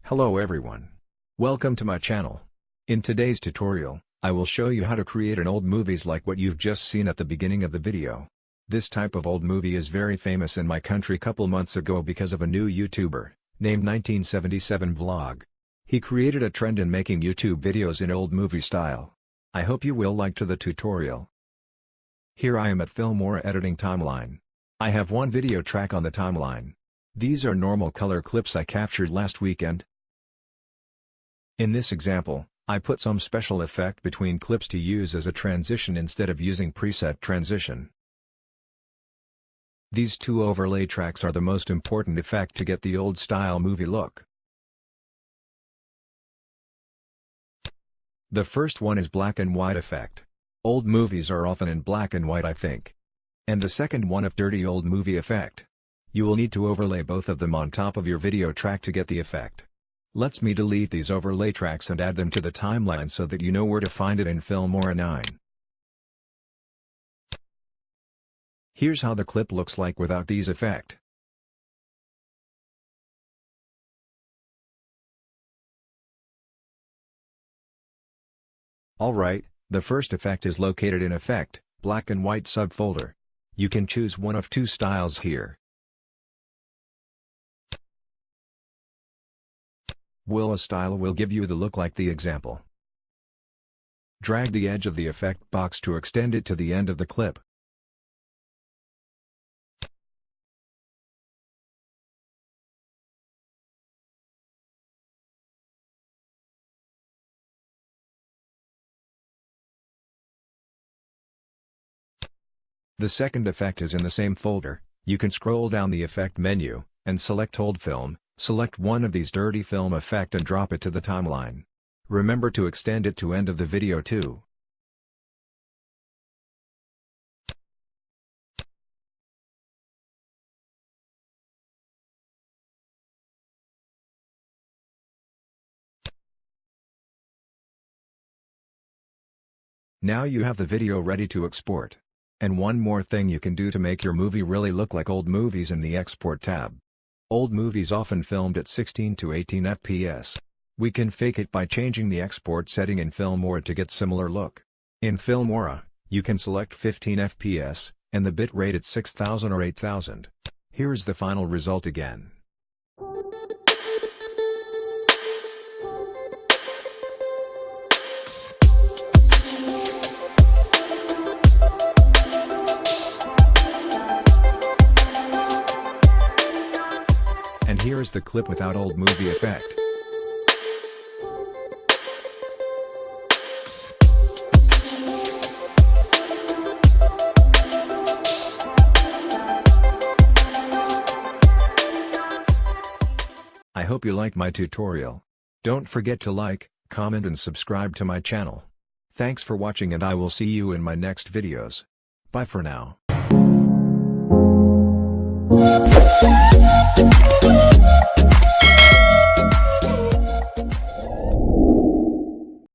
Hello everyone. Welcome to my channel. In today's tutorial, I will show you how to create an old movies like what you've just seen at the beginning of the video. This type of old movie is very famous in my country couple months ago because of a new YouTuber, named 1977 Vlog. He created a trend in making YouTube videos in old movie style. I hope you will like to the tutorial. Here I am at Filmora editing timeline. I have one video track on the timeline. These are normal color clips I captured last weekend. In this example, I put some special effect between clips to use as a transition instead of using preset transition. These two overlay tracks are the most important effect to get the old style movie look. The first one is black and white effect. Old movies are often in black and white, I think. And the second one of dirty old movie effect. You will need to overlay both of them on top of your video track to get the effect. Let me delete these overlay tracks and add them to the timeline so that you know where to find it in Filmora 9. Here's how the clip looks like without these effects. Alright, the first effect is located in Effect, Black and White subfolder. You can choose one of two styles here. A style will give you the look like the example. Drag the edge of the effect box to extend it to the end of the clip. The second effect is in the same folder. You can scroll down the effect menu, and select old film. Select one of these dirty film effect and drop it to the timeline. Remember to extend it to end of the video too. Now you have the video ready to export. And one more thing you can do to make your movie really look like old movies in the Export tab. Old movies often filmed at 16 to 18 FPS. We can fake it by changing the export setting in Filmora to get similar look. In Filmora, you can select 15 FPS, and the bitrate at 6000 or 8000. Here's the final result again. And here is the clip without old movie effect. I hope you like my tutorial. Don't forget to like, comment and subscribe to my channel. Thanks for watching and I will see you in my next videos. Bye for now.